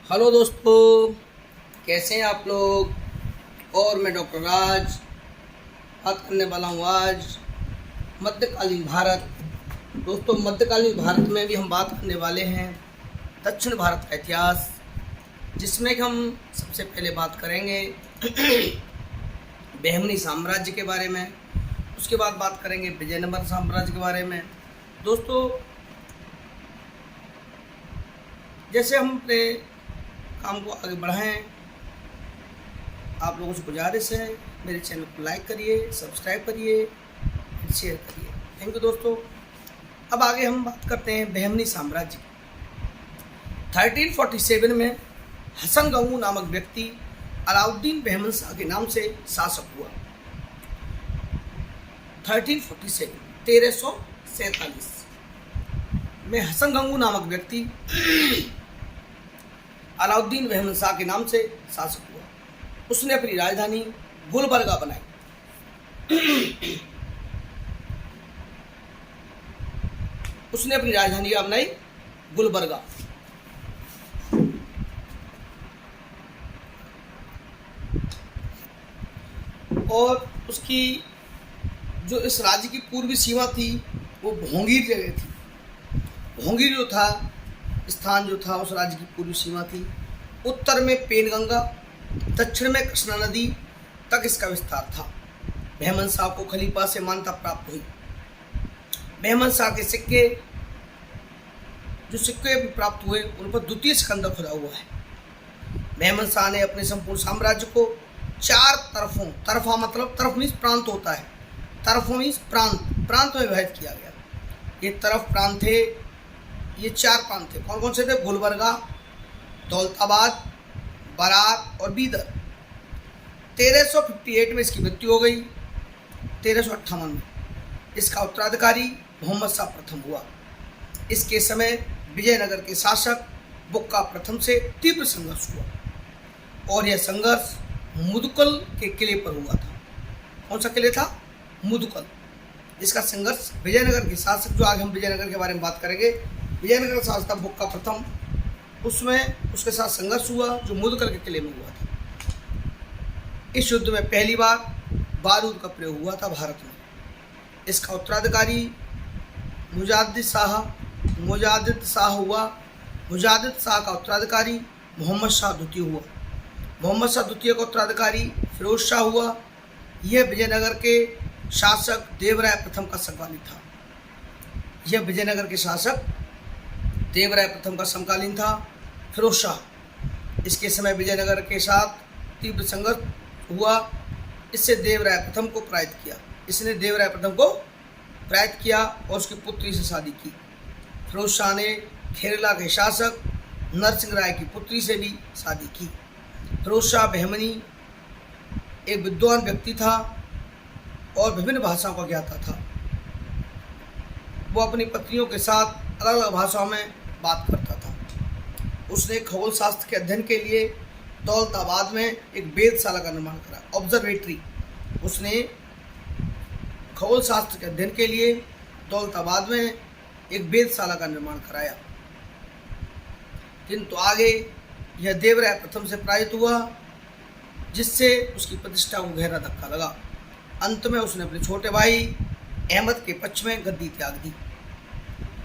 Hello दोस्तों, कैसे हैं आप लोग। और मैं डॉक्टर राज बात करने वाला हूँ आज मध्यकालीन भारत। दोस्तों, मध्यकालीन भारत में भी हम बात करने वाले हैं दक्षिण भारत का इतिहास, जिसमें कि हम सबसे पहले बात करेंगे बहमनी साम्राज्य के बारे में। उसके बाद बात करेंगे विजयनगर साम्राज्य के बारे में। दोस्तों, जैसे हम अपने काम को आगे बढ़ाएं, आप लोगों से गुजारिश है मेरे चैनल को लाइक करिए, सब्सक्राइब करिए, शेयर करिए। थैंक यू दोस्तों। अब आगे हम बात करते हैं बहमनी साम्राज्य की। 1347 में हसन गंगू नामक व्यक्ति अलाउद्दीन बहमन शाह के नाम से शासक हुआ। 1347 में हसन गंगू नामक व्यक्ति अलाउद्दीन बहमन शाह के नाम से शासक हुआ। उसने अपनी राजधानी गुलबर्गा बनाई। गुलबर्गा। और उसकी जो इस राज्य की पूर्वी सीमा थी वो भोंगीर जगह थी। भोंगीर जो था स्थान जो था उस राज्य की पूर्वी सीमा थी। उत्तर में पेनगंगा, दक्षिण में कृष्णा नदी तक इसका विस्तार था। बहमन शाह को खलीफा से मान्यता प्राप्त हुई। बहमन शाह के सिक्के प्राप्त हुए उन पर द्वितीय सिकंदर खुदा हुआ है। बहमन शाह ने अपने संपूर्ण साम्राज्य को चार तरफा मतलब तरफ मीन्स प्रांत होता है, तरफों मीन्स प्रांत में विभाजित किया गया। ये प्रांत थे, ये चार प्रांत थे। कौन कौन से थे? गुलबर्गा, दौलताबाद, बराक और बीदर। 1358 में इसकी मृत्यु हो गई। 1358 में इसका उत्तराधिकारी मोहम्मद शाह प्रथम हुआ। इसके समय विजयनगर के शासक बुक्का प्रथम से तीव्र संघर्ष हुआ और यह संघर्ष मुदुकल के किले पर हुआ था। कौन सा किले था? मुदुकल। इसका संघर्ष विजयनगर के शासक, जो आगे हम विजयनगर के बारे में बात करेंगे, विजयनगर का शासक था बुक्का प्रथम, उसमें उसके साथ संघर्ष हुआ जो मुदुकल के किले में हुआ था। इस युद्ध में पहली बार बारूद का प्रयोग हुआ था भारत में। इसका उत्तराधिकारी मुजाद्दिद शाह हुआ। मुजाद्दिद शाह का उत्तराधिकारी मोहम्मद शाह द्वितीय हुआ। मोहम्मद शाह द्वितीय का उत्तराधिकारी फिरोज शाह हुआ। यह विजयनगर के शासक देवराय प्रथम का समकालीन था। फिरोज शाह, इसके समय विजयनगर के साथ तीव्र संघर्ष हुआ। इसने देवराय प्रथम को पराजित किया और उसकी पुत्री से शादी की। फिरोज शाह ने खेरला के शासक नरसिंह राय की पुत्री से भी शादी की। फिरोज शाह बहमनी एक विद्वान व्यक्ति था और विभिन्न भाषाओं का ज्ञाता था। वो अपनी पत्नियों के साथ अलग अलग भाषाओं में बात करता था। उसने खगोल शास्त्र के अध्ययन के लिए दौलताबाद में एक वेधशाला का निर्माण करा, ऑब्जर्वेटरी। उसने खगोल शास्त्र के अध्ययन के लिए दौलताबाद में एक वेधशाला का निर्माण कराया, किंतु आगे यह देवराय प्रथम से पराजित हुआ, जिससे उसकी प्रतिष्ठा को गहरा धक्का लगा। अंत में उसने अपने छोटे भाई अहमद के पक्ष में गद्दी त्याग दी।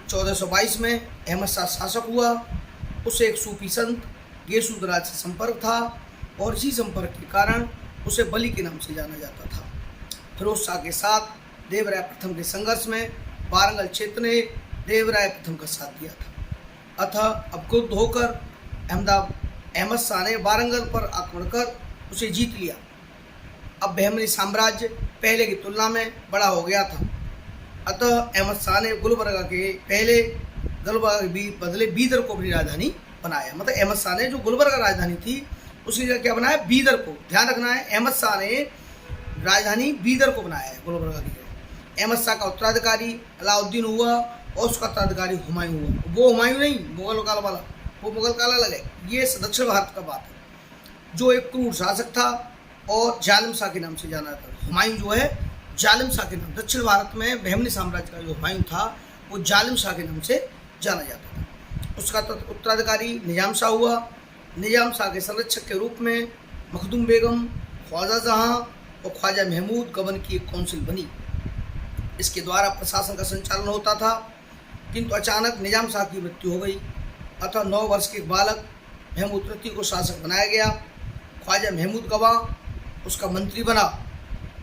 1422 में अहमद शाह शासक हुआ। उसे एक सूफी संत गेसुदराज से संपर्क था और इसी संपर्क के कारण उसे बली के नाम से जाना जाता था। फिरोज शाह के साथ देवराय प्रथम के संघर्ष में वारंगल क्षेत्र ने देवराय प्रथम का साथ दिया था। अतः अब क्रुद्ध होकर अहमद शाह ने वारंगल पर आक्रमण कर उसे जीत लिया। अब बहमनी साम्राज्य पहले की तुलना में बड़ा हो गया था। अतः अहमद शाह ने गुलबर्गा के बदले बीदर को अपनी राजधानी बनाया। मतलब अहमद शाह ने जो गुलबर्गा राजधानी थी उसकी जगह क्या बनाया? बीदर को। ध्यान रखना है, अहमद शाह ने राजधानी बीदर को बनाया है गुलबर्गा की जगह। अहमद शाह का उत्तराधिकारी अलाउद्दीन हुआ और उसका उत्तराधिकारी हुमायूं हुआ। वो हुमायूं नहीं, मुगल काल वाला, वो मुगल काल अलग है। ये दक्षिण भारत का बात है, जो एक क्रूर शासक था और जालिम शाह के नाम से जाना था। हुमायूं जो है जालिम शाह के नाम, दक्षिण भारत में बहमनी साम्राज्य का जो हुमायूं था वो जालिम शाह के नाम से जाना जाता था। उसका उत्तराधिकारी निजाम शाह हुआ निजाम शाह के संरक्षक के रूप में मखदूम बेगम, ख्वाजा जहां और ख्वाजा महमूद गबन की एक काउंसिल बनी। इसके द्वारा प्रशासन का संचालन होता था, किंतु अचानक निजाम शाह की मृत्यु हो गई, अतः 9 वर्ष के बालक महमूद तृतीय को शासक बनाया गया। ख्वाजा महमूद गवा उसका मंत्री बना।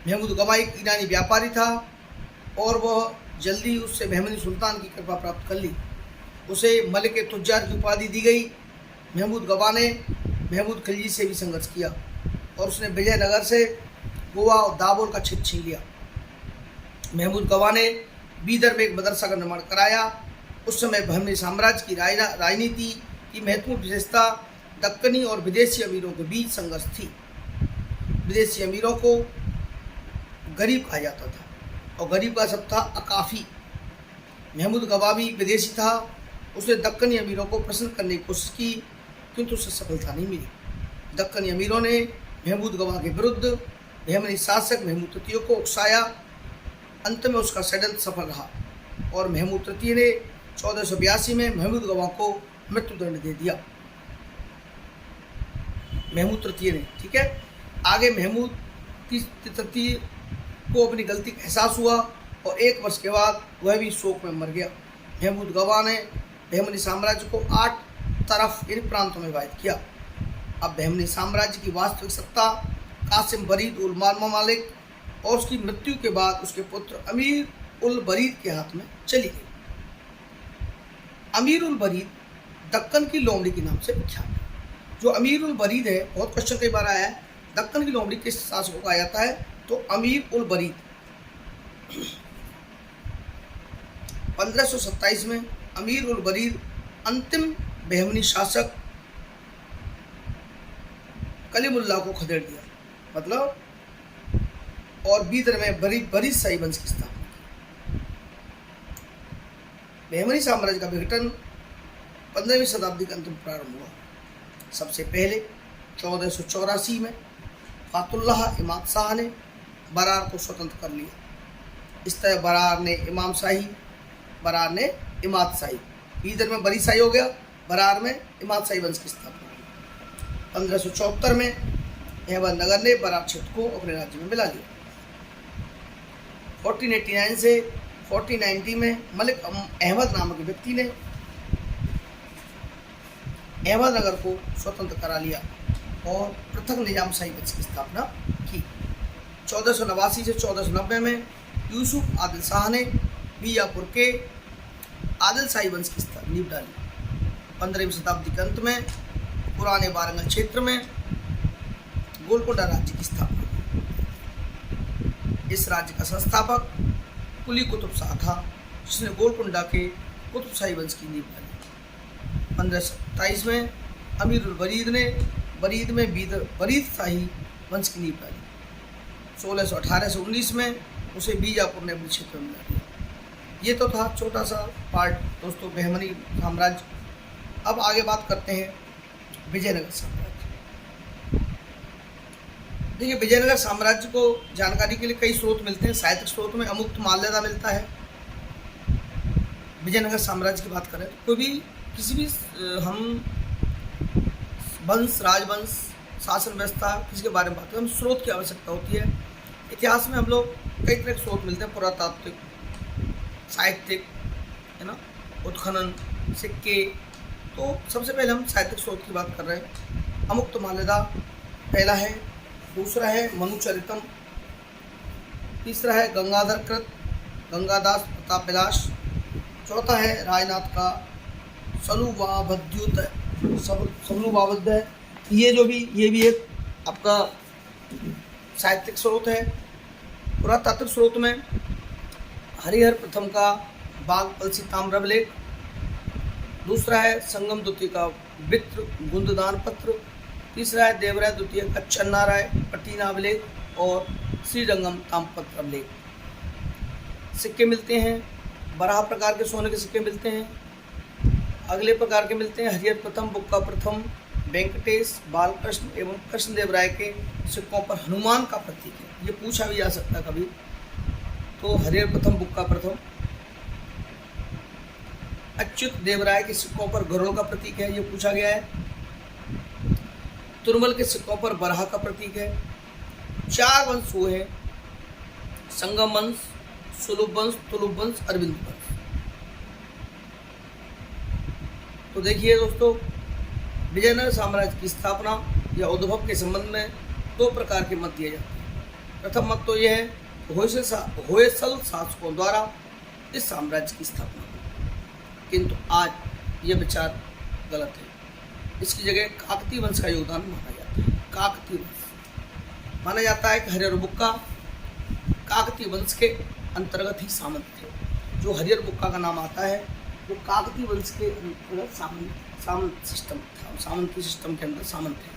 महमूद गवा एक ईरानी व्यापारी था और वह जल्दी उससे महमूदी सुल्तान की कृपा प्राप्त कर ली। उसे मलिक तुज्जार की उपाधि दी गई। महमूद गवा ने महमूद खिलजी से भी संघर्ष किया और उसने विजयनगर से गोवा और दाभोल का क्षेत्र छीन लिया। महमूद गवा ने बीदर में एक मदरसा का निर्माण कराया। उस समय बहमनी साम्राज्य की राजनीति की महत्वपूर्ण विशेषता दक्कनी और विदेशी अमीरों के बीच संघर्ष थी। विदेशी अमीरों को गरीब कहा जाता था और गरीब का शब्द था अकाफी। महमूद गवा भी विदेशी था। उसने दक्कनी अमीरों को प्रसन्न करने की कोशिश की, किंतु उसे सफलता नहीं मिली। दक्कनी अमीरों ने महमूद गवा के विरुद्ध बहमनी शासक महमूद तृतीय को उकसाया। अंत में उसका षड्यंत्र सफल रहा और महमूद तृतीय ने 1482 में महमूद गवा को मृत्युदंड दे दिया। महमूद तृतीय ने, ठीक है। आगे महमूद तृतीय को अपनी गलती का एहसास हुआ और 1 वर्ष के बाद वह भी शोक में मर गया। महमूद गवा ने बहमनी साम्राज्य को 8 तरफ इन प्रांतों में विभाजित किया। अब बहमनी साम्राज्य की वास्तविक सत्ता कासिम बरीद उल मालिक और उसकी मृत्यु के बाद उसके पुत्र अमीर उल बरीद के हाथ में चली गई। अमीर उल बरीद दक्कन की लोमड़ी के नाम से विख्यात है। जो अमीर उल बरीद है, बहुत क्वेश्चन कई बार आया है, दक्कन की लोमड़ी किस शासक को कहा जाता है? तो अमीर उल बरीद। 1527 में अमीर उल बरीद अंतिम बहमनी शासक कलीमुल्लाह को खदेड़ दिया, मतलब, और बीदर में बरीद शाही वंश की स्थापना की। बहमनी साम्राज्य का विघटन 15वीं शताब्दी के अंतिम प्रारंभ हुआ। सबसे पहले 1484 में फातुल्लाह इमाद शाह ने बरार को स्वतंत्र कर लिया। इस तरह बरार ने इमाद शाही, बीदर में बरीद शाही हो गया, बरार में इमाद शाही वंश की स्थापना की। 1574 में अहमदनगर ने बरार क्षेत्र को अपने राज्य में मिला लिया। 1489 से 1490 में मलिक अहमद नामक व्यक्ति ने अहमदनगर को स्वतंत्र करा लिया और पृथक निजाम शाही वंश की स्थापना की। 1489 से 1490 में यूसुफ आदिल शाह ने बीजापुर के आदिल शाही वंश की नींव डाली। 15वीं शताब्दी के अंत में पुराने वारंगल क्षेत्र में गोलकोंडा राज्य की स्थापना की। इस राज्य का संस्थापक कुली कुतुब शाह था, जिसने गोलकोंडा के कुतुब शाही वंश की नींव डाली। 1527 में अमीर उल बरीद ने बरीद में बरीद शाही वंश की नींव डाली। 1618 से 19 में उसे बीजापुर ने अपने क्षेत्र में मिला दिया। ये तो था छोटा सा पार्ट दोस्तों बहमनी साम्राज्य। अब आगे बात करते हैं विजयनगर साम्राज्य। देखिए, विजयनगर साम्राज्य को जानकारी के लिए कई स्रोत मिलते हैं। साहित्यिक स्रोत में अमुक्त माल्यदा मिलता है। विजयनगर साम्राज्य की बात करें तो कोई भी किसी भी हम वंश, राजवंश, शासन व्यवस्था किसी के बारे में बात करें, हम स्रोत की आवश्यकता होती है। इतिहास में हम लोग कई तरह के स्रोत मिलते हैं, पुरातात्विक, साहित्यिक, है ना, उत्खनन, सिक्के। तो सबसे पहले हम साहित्यिक स्रोत की बात कर रहे हैं। अमुक्त माल्यदा पहला है, दूसरा है मनुचरितम, तीसरा है गंगाधर कृत, गंगादास प्रताप विलास, चौथा है राजनाथ का सलुवाबद्ध है। ये भी एक आपका साहित्यिक स्रोत है। पुरातात्विक स्रोत में हरिहर प्रथम का बागपलसी ताम्रलेख, दूसरा है संगम द्वितीय का वित्र गुंददान पत्र, तीसरा है देवराय द्वितीय का चन्ना राय पट्टीनाभिलेख और श्रीरंगम ताम्रपत्र अभिलेख। सिक्के मिलते हैं, 12 प्रकार के सोने के सिक्के मिलते हैं। अगले प्रकार के मिलते हैं हरिहर प्रथम, बुक्का प्रथम, वेंकटेश, बालकृष्ण एवं कृष्णदेव राय के सिक्कों पर हनुमान का प्रतीक है। ये पूछा भी जा सकता है कभी, तो हरिहर प्रथम, बुक्का प्रथम। अच्युत देव राय के सिक्कों पर गरुड़ का प्रतीक है, ये पूछा गया है। तुरमल के सिक्कों पर बराह का प्रतीक है। 4 वंश वो है, संगम वंश, सुलभ वंश, तुलुप वंश, अरविंद वंश। तो देखिए दोस्तों, विजयनगर साम्राज्य की स्थापना या उद्भव के संबंध में 2 प्रकार के मत दिए जाते हैं। प्रथम मत तो यह है होयसल शासकों द्वारा इस साम्राज्य की स्थापना हुई, किंतु आज यह विचार गलत है। इसकी जगह काकतीय वंश का योगदान माना जाता है। काकतीय वंश माना जाता है कि हरिहर बुक्का काकतीय वंश के अंतर्गत ही सामंत थे। जो हरिहर बुक्का का नाम आता है वो काकतीय वंश के अंतर्गत सामंत सिस्टम था, सामंती सिस्टम के अंदर सामंत थे।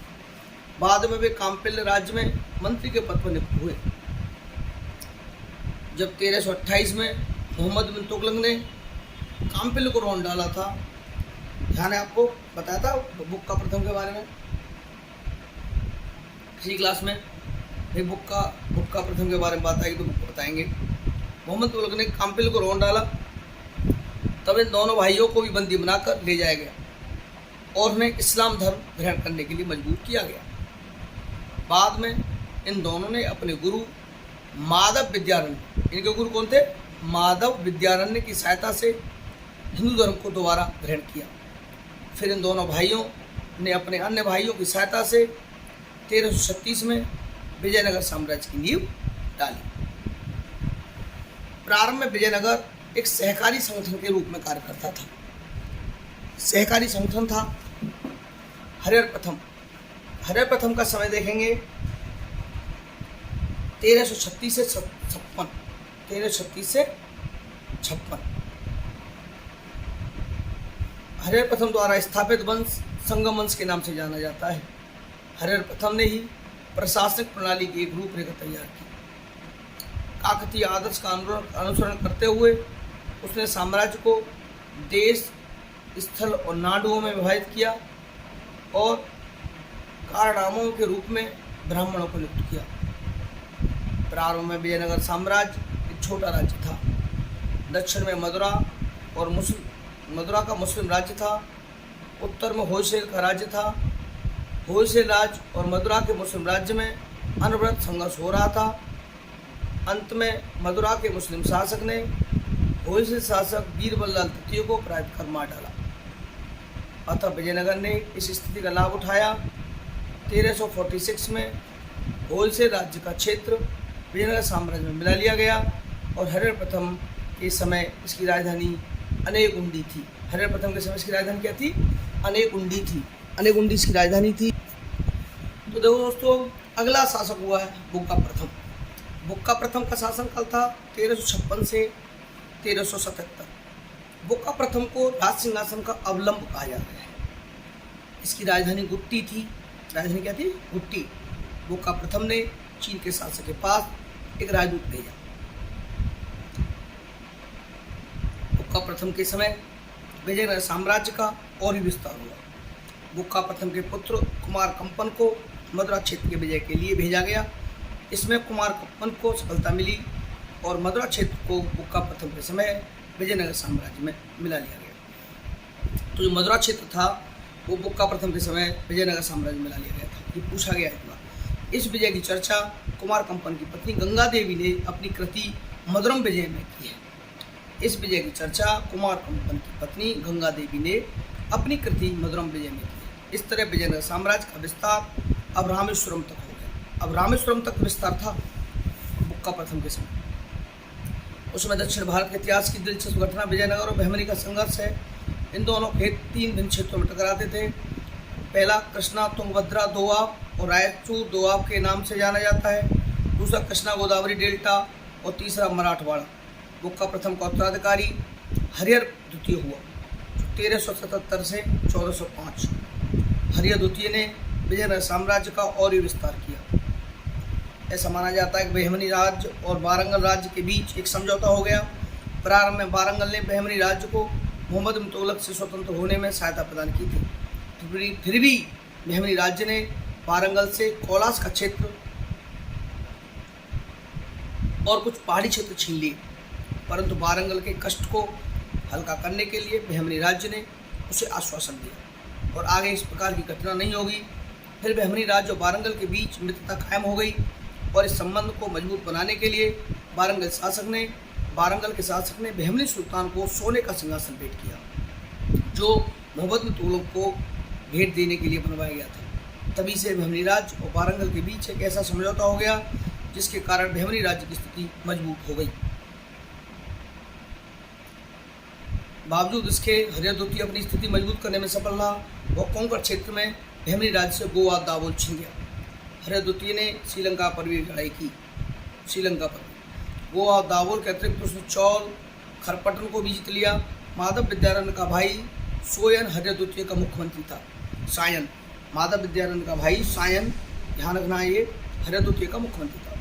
बाद में वे काम्पिल्य राज्य में मंत्री के पद पर नियुक्त हुए। जब 1328 में मोहम्मद बिन तुगलक ने काम्पिल्य को रौंद डाला था, ध्यान है आपको बताया था बुक्का प्रथम के बारे में किसी क्लास में, बुक्का प्रथम के बारे में बात आएगी तो बुक बताएंगे। मोहम्मद तुगलक ने काम्पिल्य को रौंद डाला, तब इन दोनों भाइयों को भी बंदी बनाकर ले जाया गया और उन्हें इस्लाम धर्म ग्रहण करने के लिए मजबूर किया गया। बाद में इन दोनों ने अपने गुरु माधव विद्यारण्य, इनके गुरु कौन थे? माधव विद्यारण्य की सहायता से हिंदू धर्म को दोबारा ग्रहण किया। फिर इन दोनों भाइयों ने अपने अन्य भाइयों की सहायता से 1336 में विजयनगर साम्राज्य की नींव डाली। प्रारंभ में विजयनगर एक सहकारी संगठन के रूप में कार्य करता था। सहकारी संगठन था हरिहर प्रथम का समय देखेंगे 1336 से 56, 1336 से 56। हरिहर प्रथम द्वारा स्थापित वंश संगम वंश के नाम से जाना जाता है। हरिहर प्रथम ने ही प्रशासनिक प्रणाली की एक रूपरेखा तैयार की। काकतीय आदर्श का अनुसरण करते हुए उसने साम्राज्य को देश, स्थल और नाडुओं में विभाजित किया और कारनामों के रूप में ब्राह्मणों को नियुक्त किया। प्रारंभ में विजयनगर साम्राज्य एक छोटा राज्य था। दक्षिण में मदुरा का मुस्लिम राज्य था। उत्तर में होयसल का राज्य था। होयसल राज्य और मदुरा के मुस्लिम राज्य में अनवरत संघर्ष हो रहा था। अंत में मदुरा के मुस्लिम शासक ने होयसल शासक बीरबललाल तृतीय को पराजित कर मार डाला। अतः विजयनगर ने इस स्थिति का लाभ उठाया। 1346 में होयसल राज्य का क्षेत्र विजयनगर साम्राज्य में मिला लिया गया और हरिहर प्रथम के समय इसकी राजधानी अनेगुंडी थी। हरिहर प्रथम के समय इसकी राजधानी क्या थी? अनेगुंडी थी। अनेगुंडी इसकी राजधानी थी। तो देखो दोस्तों, अगला शासक हुआ है बुक्का प्रथम। बुक्का प्रथम का शासनकाल था 1356 से 1377। बुक्का प्रथम को राज सिंहासन का अवलंब कहा जाता है। इसकी राजधानी गुट्टी थी। राजधानी क्या थी? गुट्टी। बुक्का प्रथम ने चीन के शासक के पास एक राजदूत भेजा। बुक्का प्रथम के समय विजयनगर साम्राज्य का और भी विस्तार हुआ। बुक्का प्रथम के पुत्र कुमार कंपन को मदुरा क्षेत्र के विजय के लिए भेजा गया। इसमें कुमार कंपन को सफलता मिली और मदुरा क्षेत्र को बुक्का प्रथम के समय विजयनगर साम्राज्य में मिला लिया गया। तो जो मदुरा क्षेत्र था वो बुक्का प्रथम के समय विजयनगर साम्राज्य में मिला लिया गया था। ये पूछा गया है। इस विजय की चर्चा कुमार कंपन की पत्नी गंगा देवी ने अपनी कृति मधुरम विजय में की है। इस विजय की चर्चा कुमार कंपन की पत्नी गंगा देवी ने अपनी कृति मधुरम विजय में की है। इस तरह विजयनगर साम्राज्य का विस्तार अब रामेश्वरम तक हो गया। अब रामेश्वरम तक विस्तार था बुक्का प्रथम के समय। उसमें दक्षिण भारत के इतिहास की दिलचस्प घटना विजयनगर और बहमनी का संघर्ष है। इन दोनों खेत 3 भिन्न क्षेत्रों में टकराते थे। पहला कृष्णा तुंगभद्रा दोआब और रायचूर दोआब के नाम से जाना जाता है। दूसरा कृष्णा गोदावरी डेल्टा और तीसरा मराठवाड़ा। बुक्का प्रथम का उत्तराधिकारी हरिहर द्वितीय हुआ, 1377 से 1405। हरिहर द्वितीय ने विजयनगर साम्राज्य का और भी विस्तार किया। ऐसा माना जाता है कि बहमनी राज्य और वारंगल राज्य के बीच एक समझौता हो गया। प्रारंभ में वारंगल ने बहमनी राज्य को मोहम्मद बिन तुगलक से स्वतंत्र होने में सहायता प्रदान की थी। फिर भी बहमनी राज्य ने वारंगल से कोलास का क्षेत्र और कुछ पहाड़ी क्षेत्र छीन लिए, परंतु वारंगल के कष्ट को हल्का करने के लिए बहमनी राज्य ने उसे आश्वासन दिया और आगे इस प्रकार की घटना नहीं होगी। फिर बहमनी राज्य और वारंगल के बीच मित्रता कायम हो गई और इस संबंध को मजबूत बनाने के लिए वारंगल के शासक ने बहमनी सुल्तान को सोने का सिंहासन भेंट किया, जो मोहम्मद बिन तुगलक को भेंट देने के लिए बनवाया गया था। तभी से बहमनी राज्य और वारंगल के बीच एक ऐसा समझौता हो गया जिसके कारण बहमनी राज्य की स्थिति मजबूत हो गई। बावजूद इसके हरिहर द्वितीय अपनी स्थिति मजबूत करने में सफल रहा। वह कोंकण क्षेत्र में बहमनी राज्य से गोवा दावोल छीन गया। हरिहर द्वितीय ने श्रीलंका पर भी लड़ाई की। गोवा और दावोल के अतिरिक्त उसने चौल खरपटन को भी जीत लिया। माधव विद्यारण्य का भाई सोयन हरिहर द्वितीय का मुख्यमंत्री था। सायन, माधव विद्यारण्य का भाई सायन, ध्यान रखना है, ये हरिहर द्वितीय का मुख्यमंत्री था।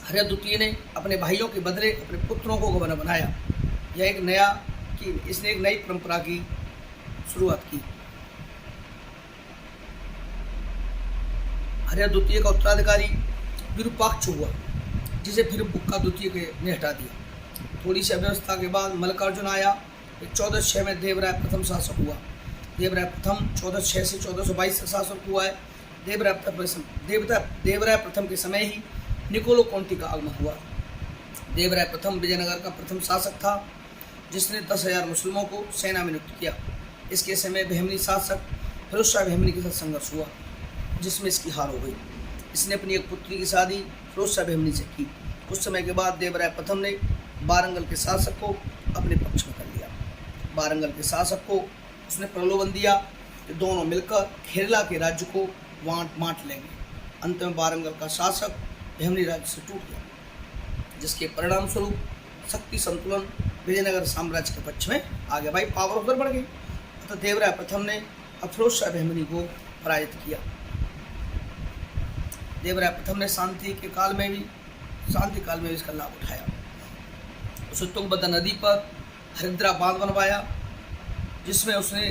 हरिहर द्वितीय ने अपने भाइयों के बदले अपने पुत्रों को गवर्नर बनाया। इसने एक नई परंपरा की शुरुआत की। हरिहर द्वितीय का उत्तराधिकारी विरूपाक्ष हुआ, जिसे फिर बुक्का द्वितीय ने हटा दिया। थोड़ी सी अव्यवस्था के बाद मल्लिकार्जुन आया। 1406 में देवराय प्रथम शासक हुआ। देवराय प्रथम 1406 से 1422 तक शासक हुआ है। देवराय प्रथम के समय ही निकोलो कॉन्टी का आगमन हुआ। देवराय प्रथम विजयनगर का प्रथम शासक था, जिसने 10,000 मुस्लिमों को सेना में नियुक्त किया। इसके समय बहमनी शासक फिरोज शाह बहमनी के साथ संघर्ष हुआ, जिसमें इसकी हार हो गई। इसने अपनी एक पुत्री की शादी फिरोज शाह बहमनी से की। कुछ समय के बाद देवराय प्रथम ने वारंगल के शासक को अपने पक्ष में कर लिया। वारंगल के शासक को उसने प्रलोभन दिया कि दोनों मिलकर केरला के राज्य को बांट लेंगे। अंत में वारंगल का शासक बहमनी राज्य से टूट गया, जिसके परिणाम स्वरूप शक्ति संतुलन विजयनगर साम्राज्य के पक्ष में आ गया। भाई पावर उधर बढ़ गई। तो देवराय प्रथम ने फिरोज शाह बहमनी को पराजित किया। देवराय प्रथम ने शांति काल में भी इसका लाभ उठाया। उसने तुंगभद्रा नदी पर हरिद्रा बांध बनवाया, जिसमें उसने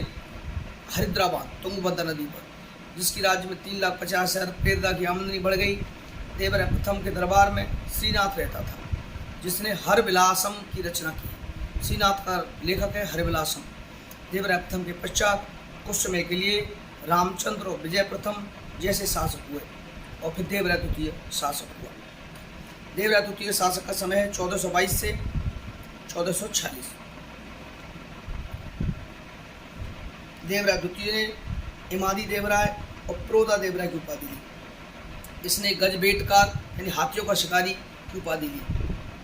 हरिद्रा बांध तुंगभद्रा नदी पर, जिसकी राज्य में 3,50,000 पेरदा की आमदनी बढ़ गई। देवराय प्रथम के दरबार में श्रीनाथ रहता था, जिसने हरविलासम की रचना की। श्रीनाथ का लेखक है हरविलासम। देवराय प्रथम के पश्चात कुछ समय के लिए रामचंद्र और विजय प्रथम जैसे शासक हुए और फिर देवराय द्वितीय शासक हुआ। देवराय द्वितीय शासक का समय है 1422 से 1446। देवराय द्वितीय ने इमादी देवराय और प्रोदा देवराय की उपाधि ली। इसने गजबेटकार यानी हाथियों का शिकारी की उपाधि ली।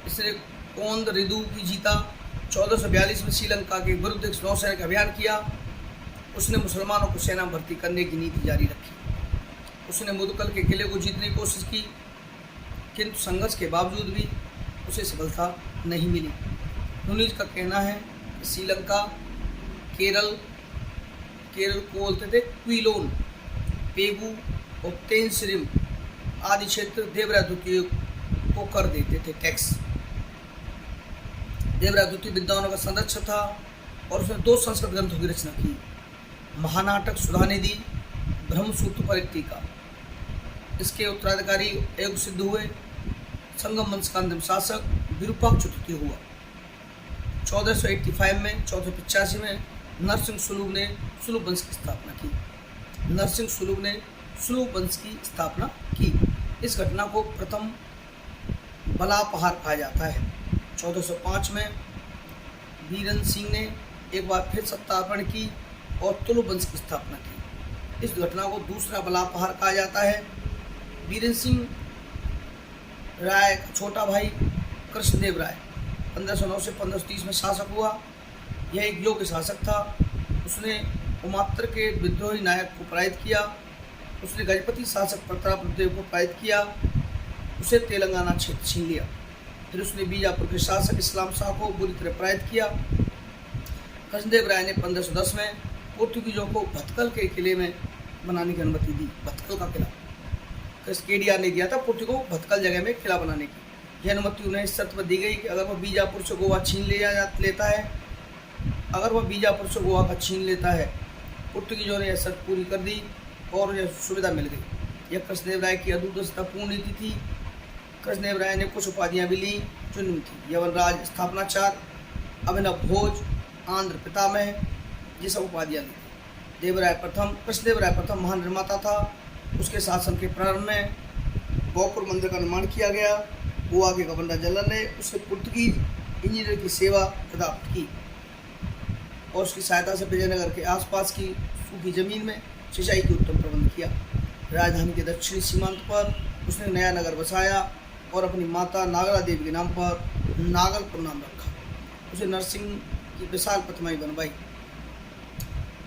इसने कोंद रिदु की जीता। 1442 में श्रीलंका के विरुद्ध एक नौसैनिक अभियान किया। उसने मुसलमानों को सेना भर्ती करने की नीति जारी रखी। उसने मुदकल के किले को जीतने की कोशिश की, किंतु संघर्ष के बावजूद भी उसे सफलता नहीं मिली। नुनीज का कहना है कि श्रीलंका, केरल को बोलते थे क्विलोन, पेगू और तेंसरिम आदि क्षेत्र देवराय द्वितीय को कर देते थे टैक्स। देवराय द्वितीय विद्वानों का संरक्षक था और उसने 2 संस्कृत ग्रंथों की रचना की, महानाटक सुधानिधि, ब्रह्मसूत्र परिक्तिका। इसके उत्तराधिकारी एक सिद्ध हुए संगम वंश का अंतिम शासक विरूपाक्ष तृतीय हुआ। 1485 में 1485 में नरसिंह सुलूभ ने सुलूभ वंश की स्थापना की। नरसिंह सुलूभ ने सुलूभ वंश की स्थापना की। इस घटना को प्रथम बलापहार कहा जाता है। 1405 में बीरन सिंह ने एक बार फिर सत्तार्पण की और तुलुभ वंश की स्थापना की। इस घटना को दूसरा बलापहार कहा जाता है। बीरन सिंह राय का छोटा भाई कृष्णदेव राय 1509 से 1530 में शासक हुआ। यह एक योग्य शासक था। उसने उमात्र के विद्रोही नायक को पराजित किया। उसने गजपति शासक प्रतापदेव को पराजित किया। उसे तेलंगाना क्षेत्र छीन लिया। फिर उसने बीजापुर के शासक इस्लाम शाह को बुरी तरह पराजित किया। कृष्णदेव राय ने 1510 में पोर्तुगीजों को भटकल के किले में बनाने की अनुमति दी। भटकल का किला केडीआर ने दिया था पोर्तुगीजों को भटकल जगह में किला बनाने की। यह अनुमति उन्हें इस शर्त पर दी गई कि अगर वह बीजापुर से गोवा छीन लेता है, पोर्तुगीजों ने यह शर्त पूरी कर दी और यह सुविधा मिल गई। यह कृष्णदेव राय की अदूरदर्शितापूर्ण नीति थी। कृष्णदेव राय ने कुछ उपाधियाँ भी ली जो निम्न थी: यवनराज स्थापनाचार्य, अभिनव भोज, आंध्र पितामह, ये सब उपाधियाँ ली। देवराय प्रथम कृष्णदेवराय प्रथम महान निर्माता था। उसके शासन के प्रारंभ में गोपुर मंदिर का निर्माण किया गया। गोवा के गवर्नर जनरल ने उसे पुर्तगीज इंजीनियर की सेवा प्राप्त की और उसकी सहायता से विजयनगर के आसपास की सूखी जमीन में सिंचाई की उत्तम प्रबंध किया। राजधानी के दक्षिणी सीमांत पर उसने नया नगर बसाया और अपनी माता नागला देवी के नाम पर नागलपुर नाम रखा। उसे नरसिंह की विशाल प्रतिमाएं बनवाई।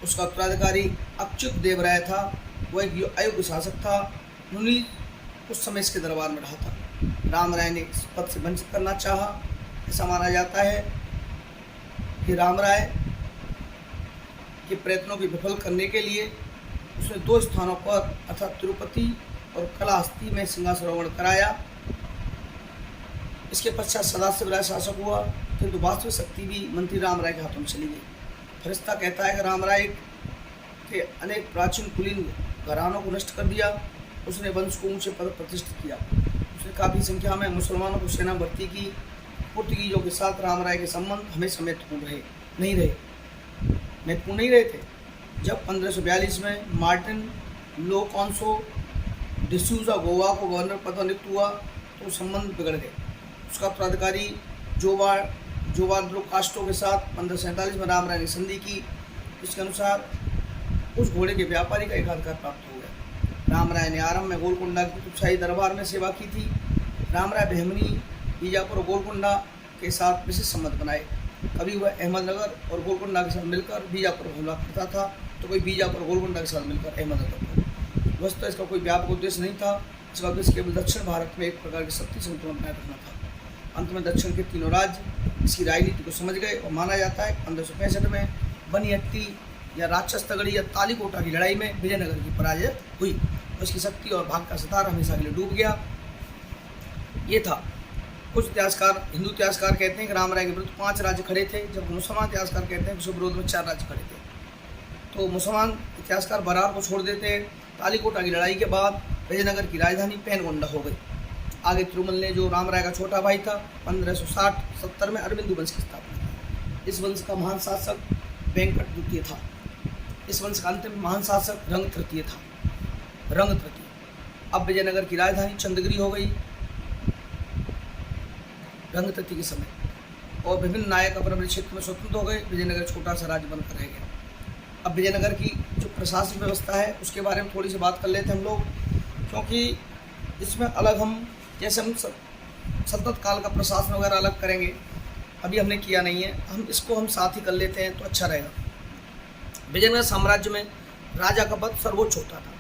उसका उत्तराधिकारी अच्युत देवराय था। वह एक अयोग्य शासक था। मुनि उस समय इसके दरबार में रहा था। राम राय ने इस पद से वंचित करना चाहा। ऐसा माना जाता है कि राम राय के प्रयत्नों को विफल करने के लिए उसने 2 स्थानों पर अर्थात तिरुपति और कालाहस्ती में सिंहासरोहण कराया। इसके पश्चात सदाशिव राय शासक हुआ, किंतु वास्तविक शक्ति भी मंत्री राम राय के हाथों में चली गई। फरिश्ता कहता है कि राम राय के अनेक प्राचीन कुलीन घरानों को नष्ट कर दिया। उसने वंश को ऊंचे पद प्रतिष्ठित किया। उसने काफ़ी संख्या में मुसलमानों को सेना भर्ती की। पुर्तगीजों के साथ राम राय के संबंध हमेशा महत्वपूर्ण नहीं रहे थे। जब 1542 में मार्टिन लोकोन्सो डिसूजा गोवा को गवर्नर पद पर नियुक्त हुआ तो संबंध बिगड़ गए। उसका उत्तराधिकारी जोवार्ड्रो कास्टो के साथ 1547 में राम राय ने संधि की। इसके अनुसार उस घोड़े के व्यापारी का एकाधिकार प्राप्त हो गया। राम राय ने आरंभ में गोलकुंडा की कुतुबशाही दरबार में सेवा की थी। राम राय बहमनी, बीजापुर और गोलकुंडा के साथ विशेष संबंध बनाए। कभी वह अहमदनगर और गोलकुंडा के साथ मिलकर बीजापुर हमला करता था तो कोई बीजापुर और गोलकुंडा के साथ मिलकर अहमदनगर। वस्तुतः इसका कोई व्यापक उद्देश्य नहीं था। इसका उद्देश्य केवल दक्षिण भारत में एक प्रकार की शक्ति संतुलन बनाए रखना था। अंत में दक्षिण के तीनों राज्य इसकी राजनीति को समझ गए और माना जाता है 1565 में बनिहट्टी या राक्षस तगड़ी या तालीकोटा की लड़ाई में विजयनगर की पराजय हुई। उसकी शक्ति और भाग का सितारा हमेशा के लिए डूब गया। ये था। कुछ इतिहासकार, हिंदू इतिहासकार कहते हैं कि राम राय के विरुद्ध 5 राज्य खड़े थे, जबकि मुसलमान इतिहासकार कहते हैं कि उसके विरोध में 4 राज्य खड़े थे। तो मुसलमान इतिहासकार बरार को छोड़ देते हैं। तालीकोटा की लड़ाई के बाद विजयनगर की राजधानी पेनगोंडा हो गई। आगे तिरुमल ने, जो राम राय का छोटा भाई था, 1560-70 में अरविंदु वंश की स्थापना की। इस वंश का महान शासक वेंकट द्वितीय था। इस वंश का अंतिम महान शासक रंग तृतीय था। अब विजयनगर की राजधानी चंदगिरी हो गई रंग तृतीय के समय, और विभिन्न नायक अपने अपने क्षेत्र में स्वतंत्र हो गए। विजयनगर छोटा सा राज्य बनकर रह गया। अब विजयनगर की जो प्रशासनिक व्यवस्था है उसके बारे में थोड़ी सी बात कर लेते हैं हम लोग, क्योंकि इसमें अलग हम जैसे हम सल्तनत काल का प्रशासन वगैरह अलग करेंगे, अभी हमने किया नहीं है, हम इसको हम साथ ही कर लेते हैं तो अच्छा रहेगा। विजयनगर साम्राज्य में राजा का पद सर्वोच्च होता था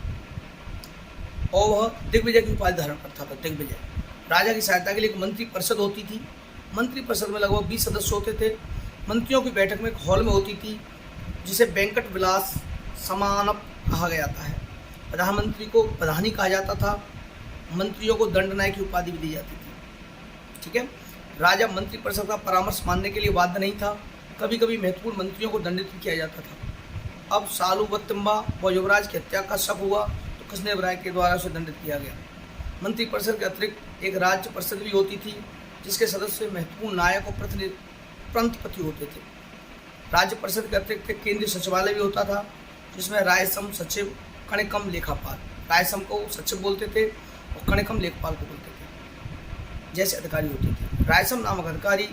और वह दिग्विजय की उपाधि धारण करता था। दिग्विजय राजा की सहायता के लिए एक मंत्री परिषद होती थी। मंत्री परिषद में लगभग 20 सदस्य होते थे। मंत्रियों की बैठक में एक हॉल में होती थी जिसे वेंकट विलास समानप कहा गया था। प्रधानमंत्री को प्रधानी कहा जाता था। मंत्रियों को दंडनायक की उपाधि भी दी जाती थी। ठीक है। राजा मंत्री परिषद का परामर्श मानने के लिए बाध्य नहीं था। कभी कभी महत्वपूर्ण मंत्रियों को दंडित भी किया जाता था। अब सालुवतिम्बा व युवराज की हत्या का शक हुआ तो कृष्णदेव राय के द्वारा उसे दंडित किया गया। मंत्री परिषद के अतिरिक्त एक राज्य परिषद भी होती थी जिसके सदस्य महत्वपूर्ण नायक और प्रांतपति होते थे। राज्य परिषद के अतिरिक्त केंद्रीय सचिवालय भी होता था जिसमें रायसम सचिव, कणिकम लेखापाल, रायसम को सचिव बोलते थे और कणिकम लेखपाल को बोलते थे, जैसे अधिकारी होते थे। रायसम नामक अधिकारी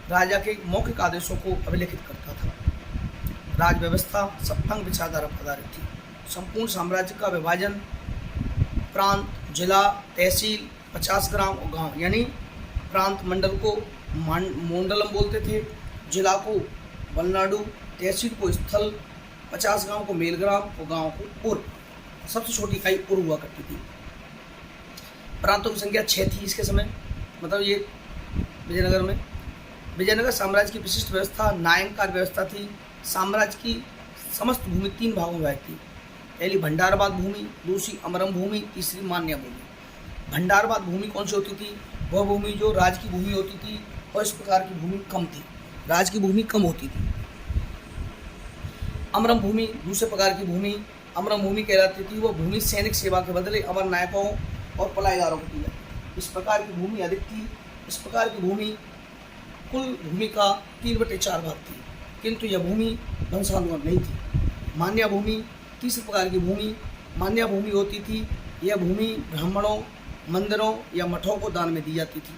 राजा के मौखिक आदेशों को अभिलेखित करता था। राज व्यवस्था सप्तंग विचारधारा पर आधारित थी। संपूर्ण साम्राज्य का विभाजन प्रांत, जिला, तहसील, 50 ग्राम और गांव, यानी प्रांत मंडल को मोंडलम बोलते थे, जिला को वलनाडु, तहसील को स्थल, 50 गांव को मेलग्राम और गांव को उर। सबसे छोटी इकाई उर हुआ करती थी। प्रांतों की संख्या 6 थी इसके समय, मतलब ये विजयनगर में। विजयनगर साम्राज्य की विशिष्ट व्यवस्था नायंकार व्यवस्था थी। साम्राज्य की समस्त भूमि 3 भागों में विभाजित थी। पहली भंडारबाद भूमि, दूसरी अमरम भूमि, तीसरी मान्या भूमि। भंडारबाद भूमि कौन सी होती थी? वह भूमि जो राज की भूमि होती थी और इस प्रकार की भूमि कम थी। राज की भूमि कम होती थी। अमरम भूमि दूसरे प्रकार की भूमि, अमरम भूमि कहलाती थी। वह भूमि सैनिक सेवा के बदले अमर नायकों और पलायदारों को दी जाती। इस प्रकार की भूमि अधिक थी। इस प्रकार की भूमि कुल भूमि का 3/4 भाग थी, किंतु यह भूमि वंशानुगत नहीं थी। मान्या भूमि, तीसरे प्रकार की भूमि मान्या भूमि होती थी। यह भूमि ब्राह्मणों, मंदिरों या मठों को दान में दी जाती थी।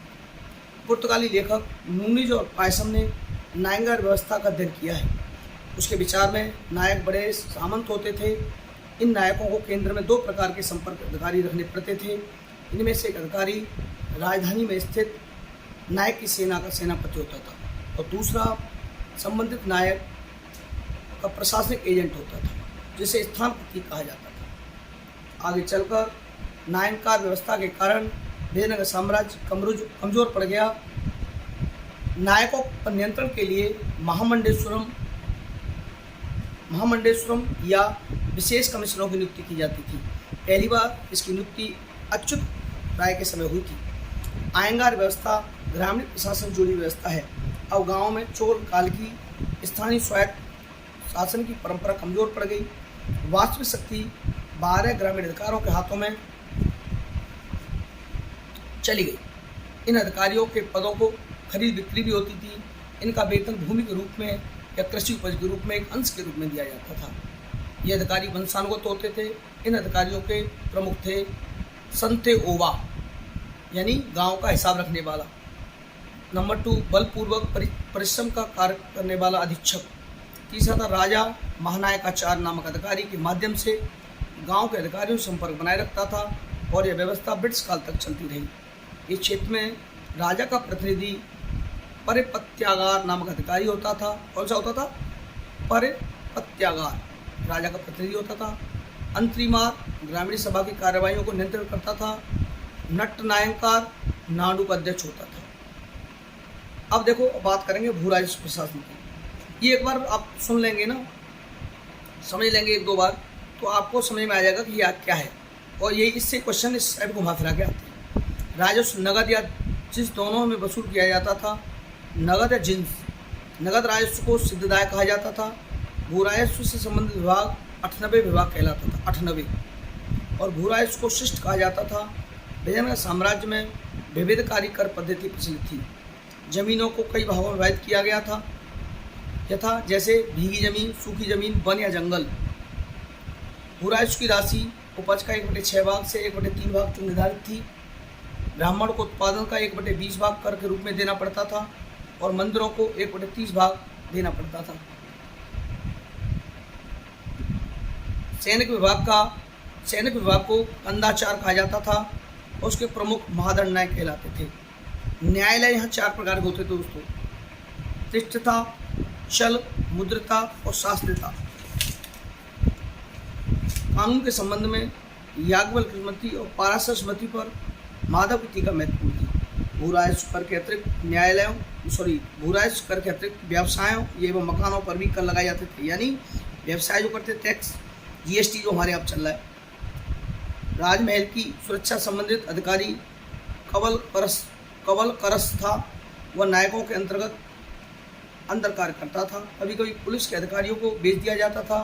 पुर्तगाली लेखक नूनीज और पायसम ने नायंगर व्यवस्था का अध्ययन किया है। उसके विचार में नायक बड़े सामंत होते थे। इन नायकों को केंद्र में दो प्रकार के संपर्क अधिकारी रखने पड़ते थे। इनमें से एक अधिकारी राजधानी में स्थित नायक की सेना का सेनापति होता था और दूसरा संबंधित नायक का प्रशासनिक एजेंट होता था, जिसे स्थानपति कहा जाता था। आगे चलकर नायनकार व्यवस्था के कारण विजयनगर साम्राज्य कमजोर पड़ गया। नायकों पर नियंत्रण के लिए महामंडेश्वरम या विशेष कमिश्नरों की नियुक्ति की जाती थी। पहली बार इसकी नियुक्ति अच्युत राय के समय हुई थी। आयंगार व्यवस्था ग्रामीण प्रशासन जुड़ी व्यवस्था है। अब गाँव में चोल काल की स्थानीय स्वायत्त शासन की परंपरा कमजोर पड़ गई। वास्तविक शक्ति 12 ग्रामीण अधिकारों के हाथों में चली गई। इन अधिकारियों के पदों को खरीद बिक्री भी होती थी। इनका वेतन भूमि के रूप में या कृषि उपज के रूप में एक अंश के रूप में दिया जाता था। ये अधिकारी वंशानुगत होते थे। इन अधिकारियों के प्रमुख थे संते ओवा, यानी गांव का हिसाब रखने वाला। नंबर 2, बलपूर्वक परिश्रम का कार्य करने वाला अधीक्षक। तीसरा था राजा महानायकाचार्य नामक अधिकारी के माध्यम से गांव के अधिकारियों से संपर्क बनाए रखता था और यह व्यवस्था ब्रिटिश काल तक चलती रही। इस क्षेत्र में राजा का प्रतिनिधि परिपत्यागार नामक अधिकारी होता था। कौन सा होता था? परिपत्यागार राजा का प्रतिनिधि होता था। अंतरिमार ग्रामीण सभा की कार्यवाहियों को नियंत्रित करता था। नट्ट नायंकार नाडू का अध्यक्ष होता था। अब देखो, बात करेंगे भूराजस्व प्रशासन की। ये एक बार आप सुन लेंगे ना, समझ लेंगे एक दो बार, तो आपको समझ में आ जाएगा कि यह क्या है। और ये इससे क्वेश्चन इस टाइप घुमा फिरा के आते हैं। राजस्व नगद या जिस दोनों में वसूल किया जाता था। नगद या जिन्स। नगद राजस्व को सिद्धदाय कहा जाता था। भूराजस्व से संबंधित विभाग 98 विभाग कहलाता था, 98। और भूराजस्व को शिष्ट कहा जाता था। विजयनगर साम्राज्य में विविधकारी कर पद्धति प्रचलित थी। जमीनों को कई भागों में विभाजित किया गया था, यथा जैसे भीगी जमीन, सूखी जमीन, वन या जंगल। भूराजस्व की राशि उपज का 1/6 भाग से 1/3 भाग तक निर्धारित थी। ब्राह्मण को उत्पादन का 1/20 भाग कर के रूप में देना पड़ता था और मंदिरों को 1/30 भाग देना पड़ता था। सैनिक विभाग को कंदाचार कहा जाता था और उसके प्रमुख महादंड नायक कहलाते थे। न्यायालय यहाँ 4 प्रकार के होते थे दोस्तों: तिष्ठता, चल, मुद्रता और शास्त्रता। कानून के संबंध में याज्ञवल्क्य की स्मृति और पाराशर स्मृति पर माधव की टीका महत्वपूर्ण थी। भूराजस्व कर के अतिरिक्त व्यवसायों एवं मकानों पर भी कर लगाए जाते थे। यानी व्यवसाय जो करते टैक्स, जीएसटी जो हमारे यहाँ चल रहा है। राजमहल की सुरक्षा संबंधित अधिकारी कवल करस था। वह नायकों के अंदर कार्य करता था। कभी कभी पुलिस के अधिकारियों को भेज दिया जाता था,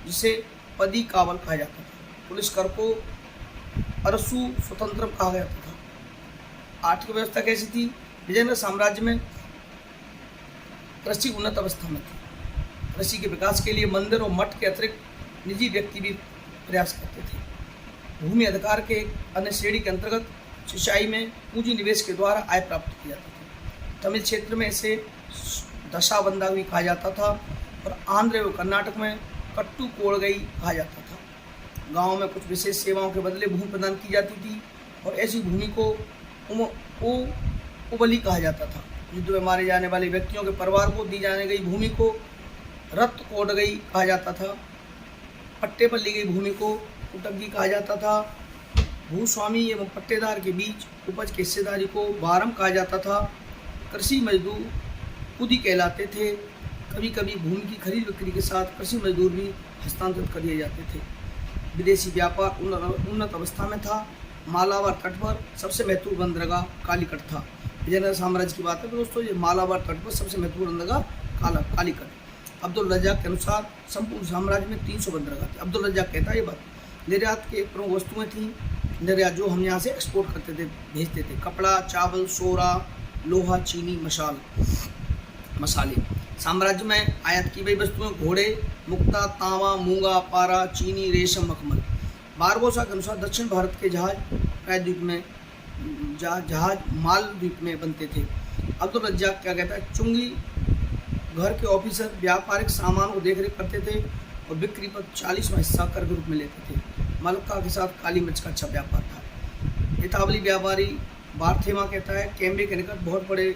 जिसे पदी कावल कहा जाता था। पुलिस कर को अरसु स्वतंत्र कहा जाता था। आर्थिक व्यवस्था कैसी थी? विजयनगर साम्राज्य में कृषि उन्नत अवस्था में थी। कृषि के विकास के लिए मंदिर और मठ के अतिरिक्त निजी व्यक्ति भी प्रयास करते थे। भूमि अधिकार के अन्य श्रेणी के अंतर्गत सिंचाई में पूंजी निवेश के द्वारा आय प्राप्त की जाती थी। तमिल क्षेत्र में इसे दशाबंधा भी कहा जाता था और आंध्र एवं कर्नाटक में कट्टू कोड़गई कहा जाता था। गांव में कुछ विशेष सेवाओं के बदले भूमि प्रदान की जाती थी और ऐसी भूमि को उबली कहा जाता था। युद्ध में मारे जाने वाले व्यक्तियों के परिवार को दी जाने गई भूमि को रक्त कोड़गई कहा जाता था। पट्टे पर ली गई भूमि को कुटग्गी कहा जाता था। भूस्वामी एवं पट्टेदार के बीच उपज की हिस्सेदारी को बारम कहा जाता था। कृषि मजदूर कुदी कहलाते थे। कभी कभी भूमि की खरीद बिक्री के साथ कृषि मजदूर भी हस्तांतरित कर दिए जाते थे। विदेशी व्यापार उन्नत अवस्था में था। मालाबार तट पर सबसे महत्वपूर्ण बंदरगाह कालीकट था। विजयनगर साम्राज्य की बात है दोस्तों, ये मालाबार तट पर सबसे महत्वपूर्ण बंदरगाह कालीकट। अब्दुल रज्जाक के अनुसार संपूर्ण साम्राज्य में 300 बंदरगाह थे। अब्दुल रज्जाक कहता है ये बात। निर्यात के प्रमुख वस्तुएं थीं। निर्यात जो हम यहाँ से एक्सपोर्ट करते थे, भेजते थे: कपड़ा, चावल, सोरा, लोहा, चीनी, मसाले। साम्राज्य में आयात की गई वस्तुएं घोड़े, मुक्ता, तांबा, मूंगा, पारा, चीनी, रेशम, मखमल। बारबोसा के अनुसार दक्षिण भारत के जहाज प्रायद्वीप में जहाज मालद्वीप में बनते थे। अब्दुल रज्जाक क्या कहता है, चुंगी घर के ऑफिसर व्यापारिक सामान को देखरेख करते थे और बिक्री पर 40वां हिस्सा कर के रूप में लेते थे। मलक्का के साथ काली मिर्च का अच्छा व्यापार था। इतावली व्यापारी बार्थेमा कहता है, कैम्बे के निकट बहुत बड़े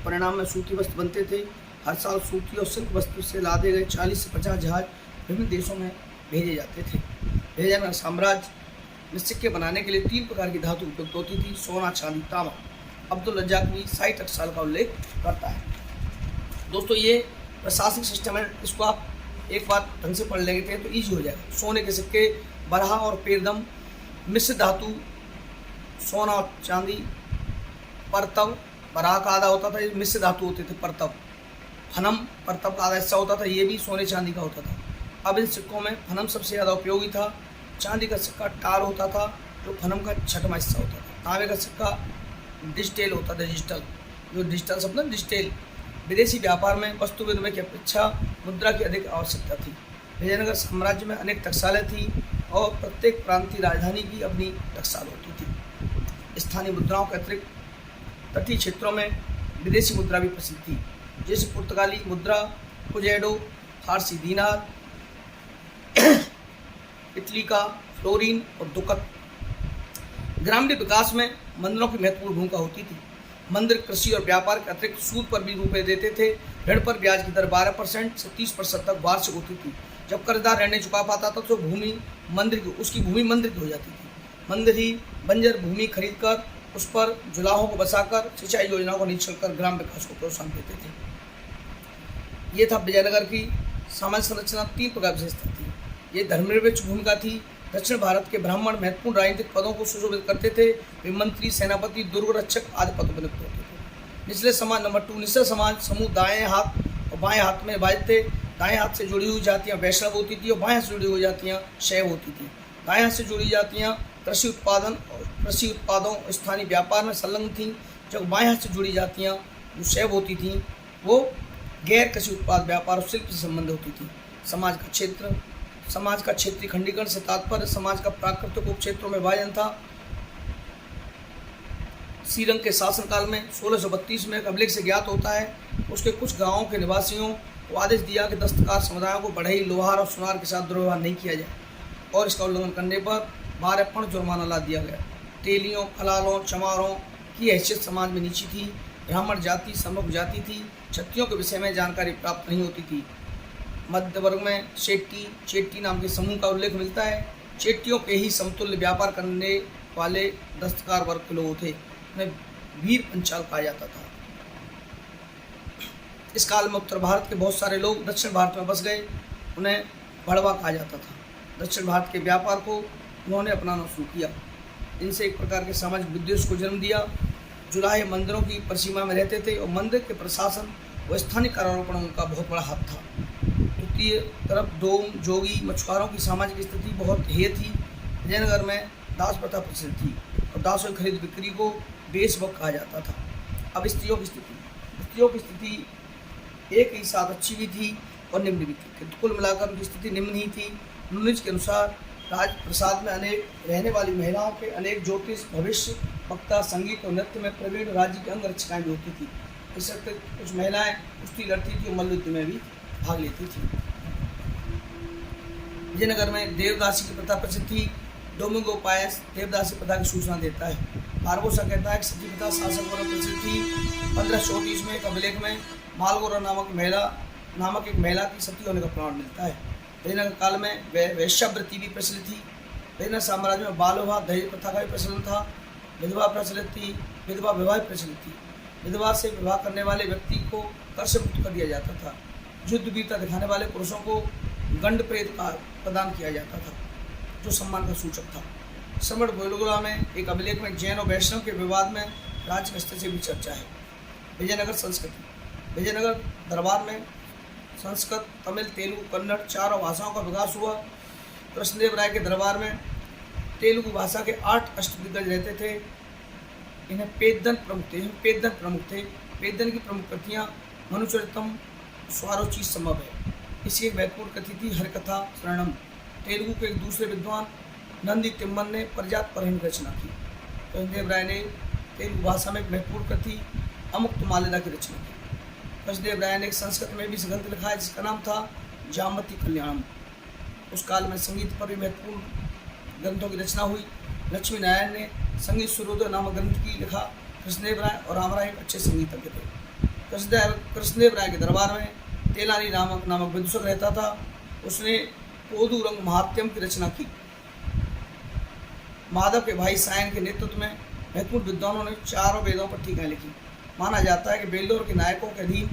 परिणाम में सूती वस्त्र बनते थे। हर साल सूती और सिल्क वस्त्र से लादे गए 40 से 50 जहाज विभिन्न देशों में भेजे जाते थे। विजयनगर साम्राज्य में सिक्के बनाने के लिए 3 प्रकार की धातु उपयुक्त होती थी, सोना, चांदी, तांबा। अब्दुल रज्जाक भी 60 टकसाल का उल्लेख करता है। दोस्तों ये प्रशासनिक सिस्टम है, इसको आप एक बार ढंग से पढ़ लेते हैं तो ईजी हो जाएगा। सोने के सिक्के, बरहा और पेरदम, मिश्र धातु, सोना और चांदी, परतव, बरहा का आधा होता था, ये मिश्र धातु होते थे परतव। फनम परतव का आधा हिस्सा होता था, ये भी सोने चांदी का होता था। अब इन सिक्कों में फनम सबसे ज़्यादा उपयोगी था। चांदी का सिक्का टार होता था जो फनम का 6वां हिस्सा होता था। तांबे का सिक्का डिजिटल होता था, डिजिटल जो डिजिटल शब्द है डिजिटल। विदेशी व्यापार में वस्तु विनिमय की अपेक्षा मुद्रा की अधिक आवश्यकता थी। विजयनगर साम्राज्य में अनेक टकसालें थी और प्रत्येक प्रांतीय राजधानी की अपनी टकसाल होती थी। स्थानीय मुद्राओं के अतिरिक्त तटीय क्षेत्रों में विदेशी मुद्रा भी प्रसिद्ध थी, जैसे पुर्तगाली मुद्रा, कुजेडो, फारसी दीनार, इटली का फ्लोरीन और दुकत। ग्रामीण विकास में मंदिरों की महत्वपूर्ण भूमिका होती थी। मंदिर कृषि और व्यापार के अतिरिक्त सूद पर भी रुपये देते थे। ऋण पर ब्याज की दर 12% से 30% तक वार्षिक होती थी। जब कर्जदार ऋण नहीं चुका पाता था तो उसकी भूमि मंदिर की हो जाती थी। मंदिर ही बंजर भूमि खरीद कर उस पर जुलाहों को बसाकर सिंचाई योजनाओं को निश्चल कर ग्राम विकास को प्रोत्साहन देते थे। ये था विजयनगर की सामाजिक संरचना। 3 प्रकार की विशेषता थी। ये धर्मनिरपेक्ष भूमिका थी। दक्षिण भारत के ब्राह्मण महत्वपूर्ण राजनीतिक पदों को सुशोभित करते थे। वे मंत्री, सेनापति, दुर्ग रक्षक आदि पदों पर नियुक्त होते थे। निचले समाज नंबर 2, निचले समाज समूह दाएं हाथ और बाएं हाथ में विभाजित थे। दाएं हाथ से जुड़ी हुई जातियां वैष्णव होती थी और बाएं हाथ से जुड़ी हुई जातियां शैव होती थी। दाएं हाथ से जुड़ी जातियां कृषि उत्पादों स्थानीय व्यापार में संलग्न थीं, जब बाएं हाथ से जुड़ी जातियां जो शैव होती थीं वो गैर कृषि उत्पाद व्यापार और शिल्प से संबंध होती थी। समाज का क्षेत्रीय खंडीकरण से तात्पर्य समाज का प्राकृतिक उपक्षेत्रों में विभाजन था। श्रीरंग के शासनकाल में 1632 में एक अभिलेख से ज्ञात होता है, उसके कुछ गांवों के निवासियों को आदेश दिया कि दस्तकार समुदायों को बढ़ई, लोहार और सुनार के साथ दुर्व्यवहार नहीं किया जाए और इसका उल्लंघन करने पर 12 पर्ण जुर्माना ला दिया गया। तेलियों, खलालों, चमारों की हैसियत समाज में नीची थी। ब्राह्मण जाति सम्मुख जाति थी। क्षत्रियों के विषय में जानकारी प्राप्त नहीं होती थी। मध्य वर्ग में चेट्टी नाम के समूह का उल्लेख मिलता है। चेट्टियों के ही समतुल्य व्यापार करने वाले दस्तकार वर्ग के लोग थे। उन्हें वीर पंचाल कहा जाता था। इस काल में उत्तर भारत के बहुत सारे लोग दक्षिण भारत में बस गए। उन्हें भड़वा कहा जाता था। दक्षिण भारत के व्यापार को उन्होंने अपनाना शुरू किया। इनसे एक प्रकार के सामाजिक विद्वेष को जन्म दिया। जुलाहे मंदिरों की परिसीमा में रहते थे और मंदिर के प्रशासन व स्थानीय कारोबार पर उनका बहुत बड़ा हाथ था। द्वितीय तरफ डोम, जोगी, मछुआरों की सामाजिक स्थिति बहुत हेय थी। विजयनगर में दास प्रथा प्रचलित थी और दासों की खरीद बिक्री को बेशवक कहा जाता था। अब स्त्रियों की स्थिति एक ही साथ अच्छी भी थी और निम्न भी थी। कुल मिलाकर उनकी स्थिति निम्न ही थी। नुनिज के अनुसार राजप्रसाद में अनेक रहने वाली महिलाओं के अनेक ज्योतिष, भविष्य वक्ता, संगीत और नृत्य में प्रवीण राज्य की अंगरक्षिकाएँ भी होती थी। इस वक्त कुछ महिलाएं कुश्ती लड़ती थी और मल्लयुद्ध में भी भाग लेती थी। विजयनगर में देवदासी की प्रथा प्रसिद्ध थी। डोमिंगो पायस देवदासी प्रथा की सूचना देता है। बारबोसा कहता है कि सती प्रथा शासक द्वारा प्रसिद्ध थी। 1534 में एक अभिलेख में मालगोरा नामक एक महिला की सती होने का प्रमाण मिलता है। विजयनगर काल में वैश्यावृत्ति भी प्रचलित थी। विजयनगर साम्राज्य में बाल विवाह दहेज प्रथा का भी प्रचलन था। विधवा प्रचलित थी। विधवा विवाह प्रचलित थी। विधवा से विवाह करने वाले व्यक्ति को कर से मुक्त कर दिया जाता था। युद्ध वीरता दिखाने वाले पुरुषों को गंड प्रेत का प्रदान किया जाता था, जो सम्मान का सूचक था। सम्राट बोलगोला में एक अभिलेख में जैन और वैष्णव के विवाद में राज्य स्तर से भी चर्चा है। विजयनगर संस्कृति। विजयनगर दरबार में संस्कृत, तमिल, तेलुगु, कन्नड़ 4 भाषाओं का विकास हुआ। कृष्णदेव राय के दरबार में तेलुगु भाषा के 8 अष्टदिग्गज रहते थे। इन्हें पेद्दन प्रमुख थे। पेद्दन की प्रमुख कृतियाँ मनुचरितम, स्वारोचित संभव है। इसी एक महत्वपूर्ण कथी थी हरिकथा शरणम। तेलुगु के एक दूसरे विद्वान नंदी तिम्मन ने परिजात परहीन की रचना की। कृष्णदेव राय ने तेलुगु भाषा में एक महत्वपूर्ण कृति अमुक्त मालिदा की रचना की। कृष्णदेव राय ने एक संस्कृत में भी ग्रंथ लिखा है जिसका नाम था जामवती कल्याणम। उस काल में संगीत पर भी महत्वपूर्ण ग्रंथों की रचना हुई। लक्ष्मी नारायण ने संगीत सूर्योदय नामक ग्रंथ की लिखा। कृष्णदेव राय और रामराय एक अच्छे संगीतज्ञ थे। कृष्णदेव राय के दरबार में तेलानी नामक विदूषक रहता था। उसने कोदूरंग महात्यम की रचना की। माधव के भाई सायन के नेतृत्व में महत्वपूर्ण विद्वानों ने चारों वेदों पर टीकाएं लिखी। माना जाता है कि बेल्लोर के नायकों के अधीन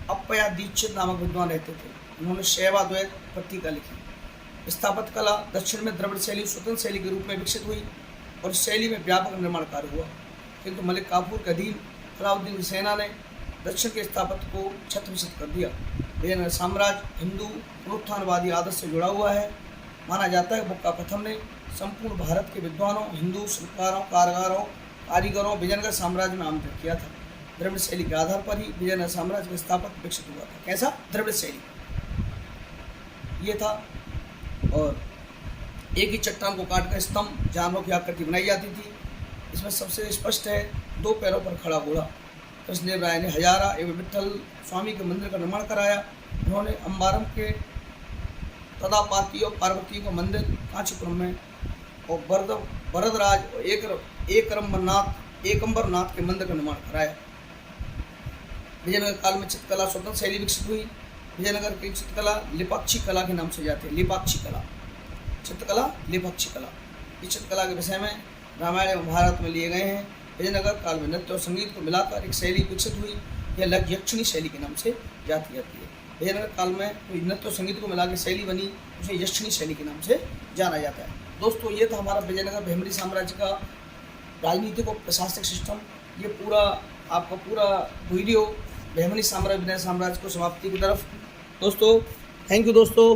अप्पया दीक्षित नामक विद्वान रहते थे। उन्होंने शैवाद्वैत पर टीका लिखी। स्थापत्य कला दक्षिण में द्रविड़ शैली स्वतंत्र शैली के रूप में विकसित हुई और इस शैली में व्यापक निर्माण कार्य हुआ, किंतु मलिक काफूर के अधीन अलाउद्दीन की सेना ने दक्षिण के स्थापत्य को छत्रछत कर दिया। विजयनगर साम्राज्य हिंदू पुनरुत्थानवादी आदर्श से जुड़ा हुआ है। माना जाता है कि बुक्का प्रथम ने संपूर्ण भारत के विद्वानों, हिंदू शिल्पकारों, कारीगरों विजयनगर साम्राज्य में आमंत्रित किया था। द्रविड़ शैली के आधार पर ही विजयनगर साम्राज्य का स्थापत्य विकसित हुआ था। कैसा? द्रविड़ शैली ये था। और एक ही चट्टान को काटकर स्तंभ जानवरों की आकृति बनाई जाती थी। इसमें सबसे स्पष्ट है 2 पैरों पर खड़ा घोड़ा। कृष्णदेव राय ने हजारा एवं विट्ठल स्वामी के मंदिर का निर्माण कराया। उन्होंने अंबारम के तदापाती और पार्वती का मंदिर कांचीपुरम में और वरदराज और एकम्बरनाथ के मंदिर का निर्माण कराया। विजयनगर काल में चित्रकला स्वतंत्र शैली विकसित हुई। विजयनगर की चित्रकला लिपाक्षी कला के नाम से जाती है। लिपाक्षी कला, चित्रकला, लिपाक्षी कला। इस चित्रकला के विषय में रामायण एवं महाभारत में लिए गए हैं। विजयनगर काल में नृत्य और संगीत को मिलाकर एक शैली विकसित हुई। यह यक्षिणी शैली के नाम से जाती है। विजयनगर काल में कोई नृत्य और संगीत को मिलाकर शैली बनी, उसे यक्षिणी शैली के नाम से जाना जाता है। दोस्तों, ये था हमारा विजयनगर भैमरी साम्राज्य का राजनीतिक और प्रशासनिक सिस्टम। ये पूरा आपका पूरा वीडियो भैमरी साम्राज्य को समाप्ति की तरफ। दोस्तों, थैंक यू दोस्तों।